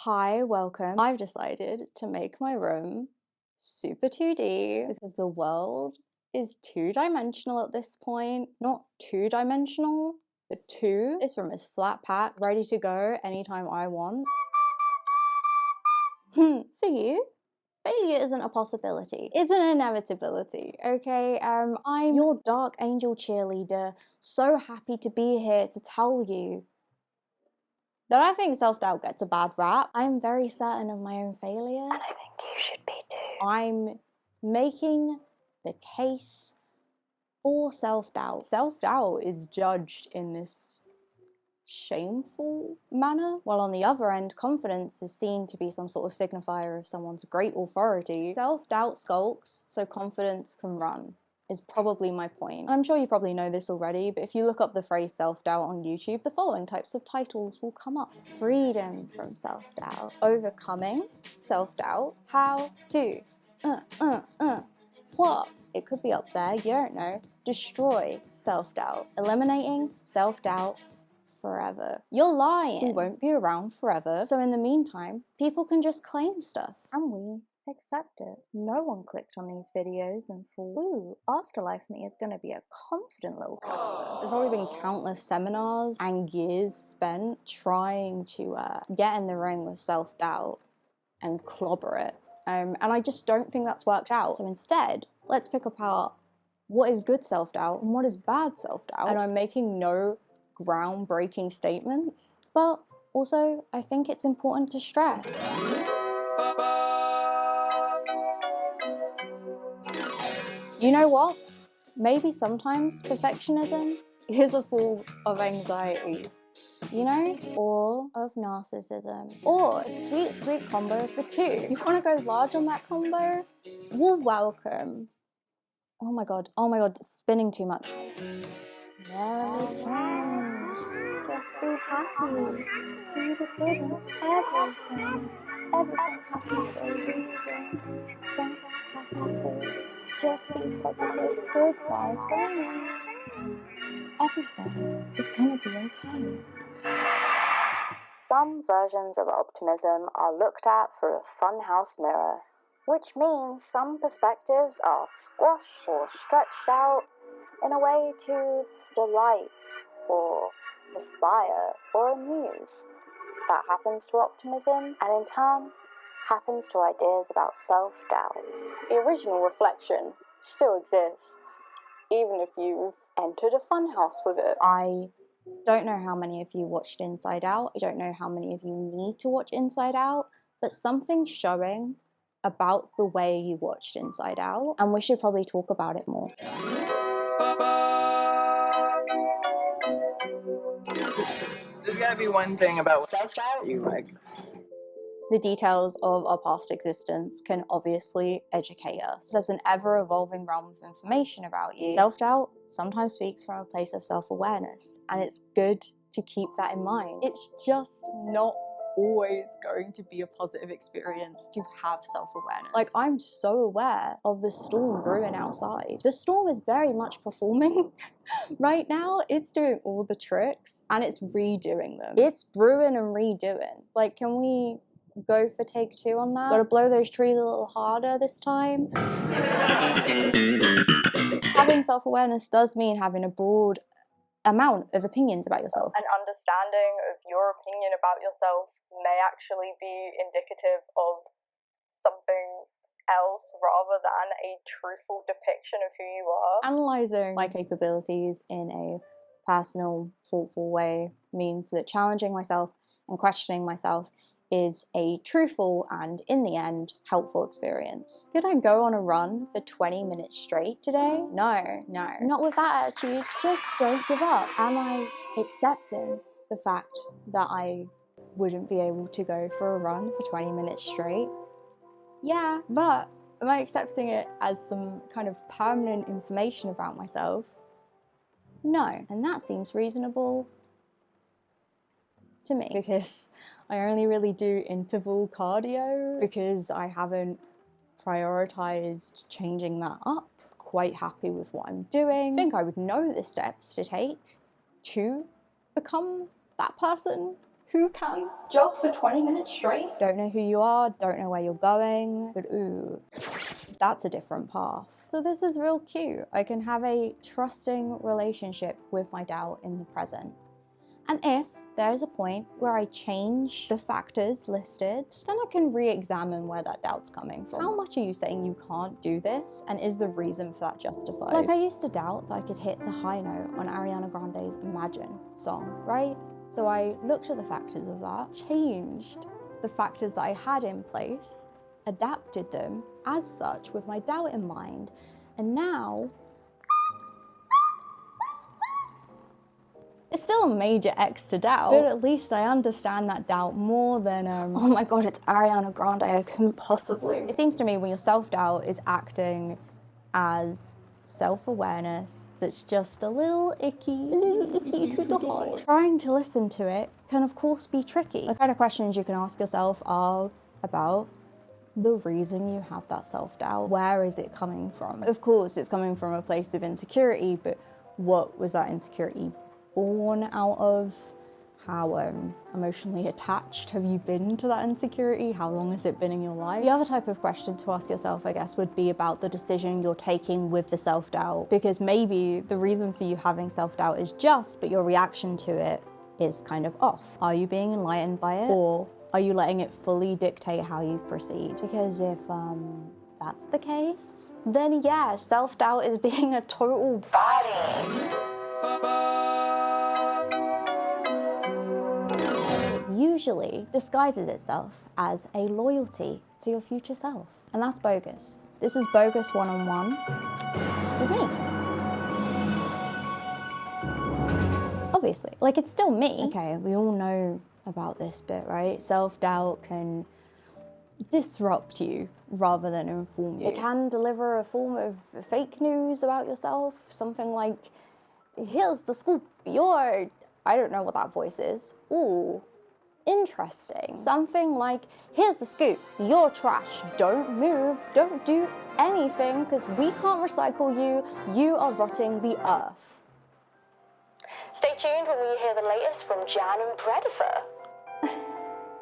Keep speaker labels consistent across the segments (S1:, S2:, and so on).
S1: Hi, welcome. I've decided to make my room super 2D because the world is two-dimensional at this point. Not two-dimensional, but two. This room is flat packed, ready to go anytime I want. For you, failure isn't a possibility. It's an inevitability, okay? I'm your dark angel cheerleader, so happy to be here to tell you that I think self-doubt gets a bad rap. I'm very certain of my own failure. And I think you should be too. I'm making the case for self-doubt. Self-doubt is judged in this shameful manner, while on the other end, confidence is seen to be some sort of signifier of someone's great authority. Self-doubt skulks so confidence can run, is probably my point. I'm sure you probably know this already, but if you look up the phrase self-doubt on YouTube, the following types of titles will come up. Freedom from self-doubt, overcoming self-doubt, how to, what? It could be up there, you don't know. Destroy self-doubt, eliminating self-doubt forever. You're lying. We won't be around forever. So in the meantime, people can just claim stuff. And we accept it. No one clicked on these videos and thought, ooh, Afterlife me is gonna be a confident little Casper. There's probably been countless seminars and years spent trying to get in the ring with self-doubt and clobber it. And I just don't think that's worked out. So instead, let's pick apart what is good self-doubt and what is bad self-doubt. And I'm making no groundbreaking statements, but also I think it's important to stress. You know what? Maybe sometimes perfectionism is a form of anxiety, you know? Or of narcissism. Or a sweet, sweet combo of the two. You wanna go large on that combo? Well, welcome. Oh my god, spinning too much. Never change, just be happy, see the good in everything. Everything happens for a reason. Think happy thoughts, just be positive, good vibes only. Everything is gonna be okay. Some versions of optimism are looked at through a funhouse mirror, which means some perspectives are squashed or stretched out in a way to delight or aspire or amuse. That happens to optimism, and in turn happens to ideas about self-doubt. The original reflection still exists, even if you've entered a funhouse with it. I don't know how many of you watched Inside Out. I don't know how many of you need to watch Inside Out, but something's showing about the way you watched Inside Out, and we should probably talk about it more.
S2: There's gotta be one thing about self-doubt you like.
S1: The details of our past existence can obviously educate us. There's an ever-evolving realm of information about you. Self-doubt sometimes speaks from a place of self-awareness, and it's good to keep that in mind. It's just not always going to be a positive experience to have self-awareness. Like, I'm so aware of the storm brewing outside. The storm is very much performing right now. It's doing all the tricks and it's redoing them. It's brewing and redoing. Like, can we go for take two on that? Gotta blow those trees a little harder this time. Having self-awareness does mean having a broad amount of opinions about yourself.
S3: An understanding of your opinion about yourself may actually be indicative of something else rather than a truthful depiction of who you are.
S1: Analysing my capabilities in a personal, thoughtful way means that challenging myself and questioning myself is a truthful and, in the end, helpful experience. Could I go on a run for 20 minutes straight today? No, not with that attitude. Just don't give up. Am I accepting the fact that I wouldn't be able to go for a run for 20 minutes straight? Yeah, but am I accepting it as some kind of permanent information about myself? No, and that seems reasonable to me, because I only really do interval cardio because I haven't prioritized changing that up. Quite happy with what I'm doing. I think I would know the steps to take to become that person who can jog for 20 minutes straight. Don't know who you are, don't know where you're going, but ooh, that's a different path. So this is real cute. I can have a trusting relationship with my doubt in the present. And if there's a point where I change the factors listed, then I can re-examine where that doubt's coming from. How much are you saying you can't do this? And is the reason for that justified? Like, I used to doubt that I could hit the high note on Ariana Grande's Imagine song, right? So I looked at the factors of that, changed the factors that I had in place, adapted them as such with my doubt in mind, and now it's still a major X to doubt, but at least I understand that doubt more than, oh my god, it's Ariana Grande, I couldn't possibly. It seems to me when your self-doubt is acting as self-awareness that's just a little icky to the heart. Trying to listen to it can of course be tricky. The kind of questions you can ask yourself are about the reason you have that self-doubt. Where is it coming from? Of course, it's coming from a place of insecurity, but what was that insecurity born out of? How emotionally attached have you been to that insecurity? How long has it been in your life? The other type of question to ask yourself, I guess, would be about the decision you're taking with the self-doubt. Because maybe the reason for you having self-doubt is just, but your reaction to it is kind of off. Are you being enlightened by it? Or are you letting it fully dictate how you proceed? Because if that's the case, then yeah, self-doubt is being a total baddie. Usually disguises itself as a loyalty to your future self. And that's bogus. This is bogus one-on-one with me. Obviously, like, it's still me. Okay, we all know about this bit, right? Self-doubt can disrupt you rather than inform you. It can deliver a form of fake news about yourself, something like, here's the scoop, you're, I don't know what that voice is. Ooh. Interesting. Something like, here's the scoop, you're trash, don't move, don't do anything because we can't recycle you, you are rotting the earth.
S3: Stay tuned when we hear the latest from Jan and Predator.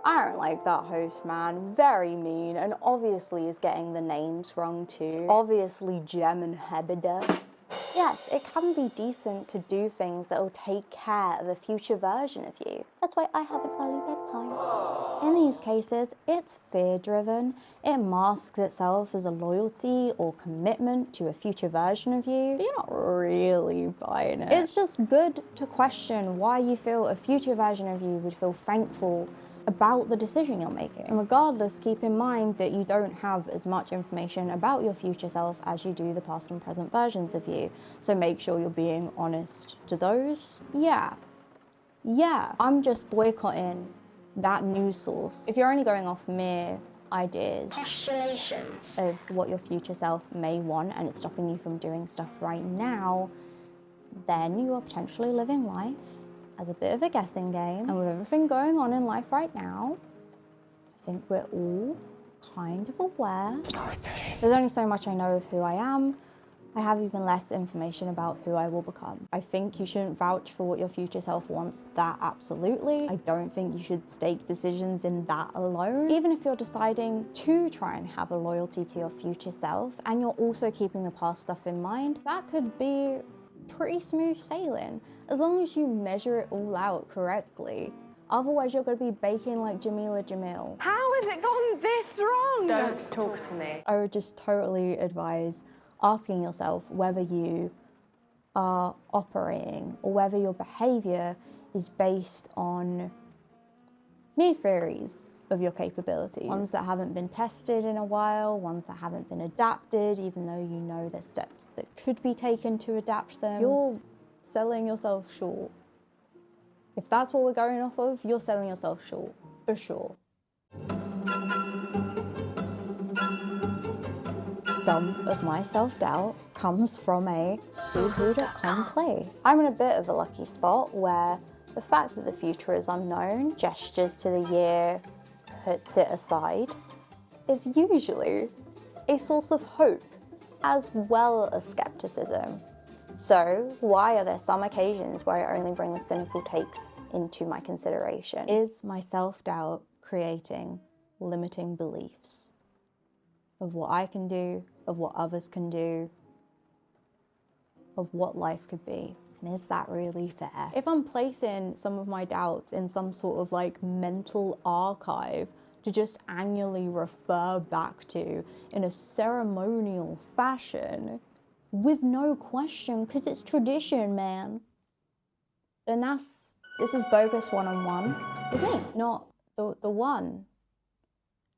S1: I don't like that host, man. Very mean, and obviously is getting the names wrong too. Obviously Jem and Hebida. Yes, it can be decent to do things that will take care of a future version of you. That's why I have an early bedtime. In these cases, it's fear-driven. It masks itself as a loyalty or commitment to a future version of you, but you're not really buying it. It's just good to question why you feel a future version of you would feel thankful about the decision you're making. And regardless, keep in mind that you don't have as much information about your future self as you do the past and present versions of you. So make sure you're being honest to those. Yeah, I'm just boycotting that news source. If you're only going off mere ideas of what your future self may want and it's stopping you from doing stuff right now, then you are potentially living life as a bit of a guessing game. And with everything going on in life right now, I think we're all kind of aware. There's only so much I know of who I am. I have even less information about who I will become. I think you shouldn't vouch for what your future self wants, that absolutely. I don't think you should stake decisions in that alone. Even if you're deciding to try and have a loyalty to your future self and you're also keeping the past stuff in mind, that could be pretty smooth sailing, as long as you measure it all out correctly. Otherwise, you're going to be baking like Jamila Jamil.
S4: How has it gone this wrong?
S3: Don't talk to me.
S1: I would just totally advise asking yourself whether you are operating or whether your behaviour is based on mere theories of your capabilities. Ones that haven't been tested in a while, ones that haven't been adapted, even though you know there's steps that could be taken to adapt them. You're selling yourself short. If that's what we're going off of, you're selling yourself short, for sure. Some of my self-doubt comes from a boohoo.com place. I'm in a bit of a lucky spot where the fact that the future is unknown, gestures to the year, puts it aside, is usually a source of hope as well as skepticism. So why are there some occasions where I only bring the cynical takes into my consideration. Is my self-doubt creating limiting beliefs of what I can do, of what others can do, of what life could be? And is that really fair? If I'm placing some of my doubts in some sort of like mental archive to just annually refer back to in a ceremonial fashion with no question, because it's tradition, man, then this is bogus one-on-one with me, not the one.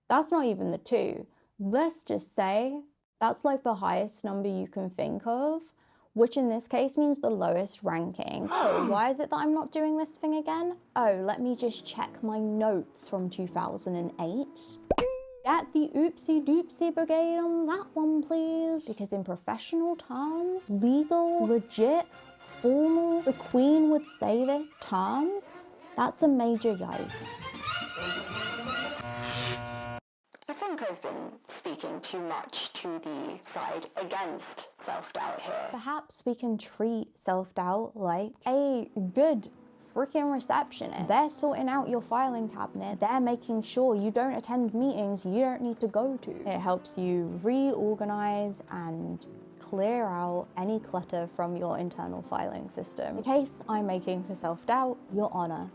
S1: That's not even the two. Let's just say that's like the highest number you can think of, which in this case means the lowest ranking. Oh, why is it that I'm not doing this thing again? Oh, let me just check my notes from 2008. Get the oopsie doopsie brigade on that one, please. Because in professional terms, legal, legit, formal, the Queen would say this terms, that's a major yikes.
S5: I think I've been speaking too much to the side against self-doubt here.
S1: Perhaps we can treat self-doubt like a good freaking receptionist. They're sorting out your filing cabinet. They're making sure you don't attend meetings you don't need to go to. It helps you reorganize and clear out any clutter from your internal filing system. The case I'm making for self-doubt, Your Honor,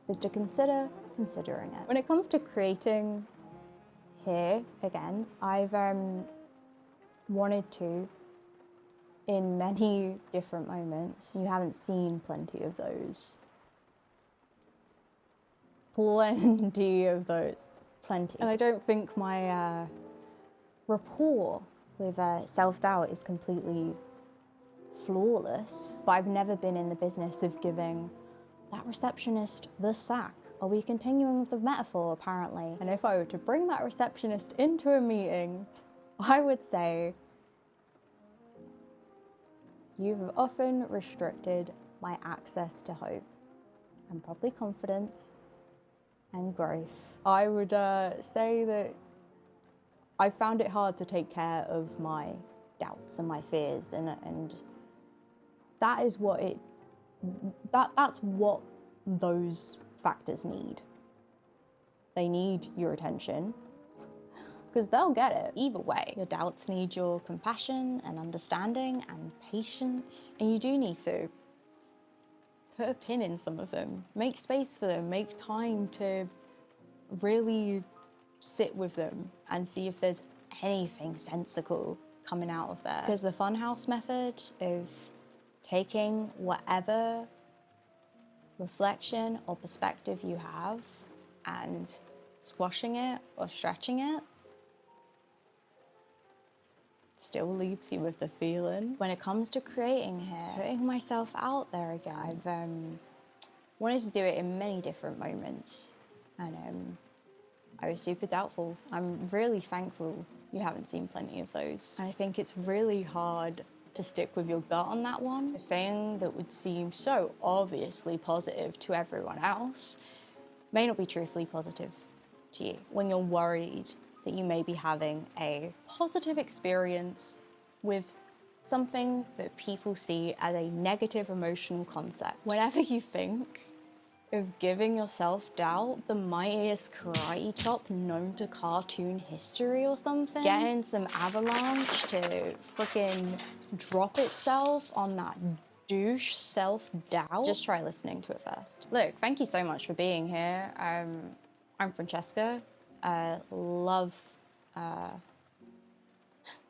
S1: is to consider considering it. When it comes to creating here, again, I've wanted to in many different moments. You haven't seen plenty of those. Plenty of those. Plenty. And I don't think my rapport with self-doubt is completely flawless, but I've never been in the business of giving that receptionist the sack. Are we continuing with the metaphor, apparently? And if I were to bring that receptionist into a meeting, I would say, you have often restricted my access to hope and probably confidence and growth. I would say that I found it hard to take care of my doubts and my fears, and that is what that's what those factors need. They need your attention, because they'll get it either way. Your doubts need your compassion and understanding and patience, and you do need to put a pin in some of them, make space for them, make time to really sit with them and see if there's anything sensical coming out of there. Because the funhouse method of taking whatever reflection or perspective you have and squashing it or stretching it still leaves you with the feeling. When it comes to creating here, putting myself out there again, I've wanted to do it in many different moments, and I was super doubtful. I'm really thankful you haven't seen plenty of those. And I think it's really hard to stick with your gut on that one. The thing that would seem so obviously positive to everyone else may not be truthfully positive to you. When you're worried that you may be having a positive experience with something that people see as a negative emotional concept. Whenever you think of giving yourself doubt the mightiest karate chop known to cartoon history or something, getting some avalanche to freaking drop itself on that douche self-doubt, just try listening to it first. Look, thank you so much for being here. I'm Francesca. Love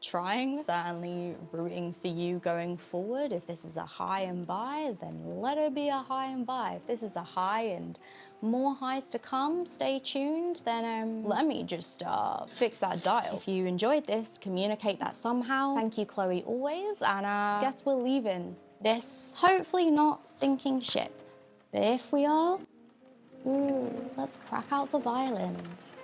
S1: trying, certainly rooting for you going forward. If this is a high and by, then let it be a high and by. If this is a high and more highs to come, stay tuned, then let me just fix that dial. If you enjoyed this, communicate that somehow. Thank you, Chloe, always, and guess we're leaving this hopefully not sinking ship. But if we are, ooh, let's crack out the violins.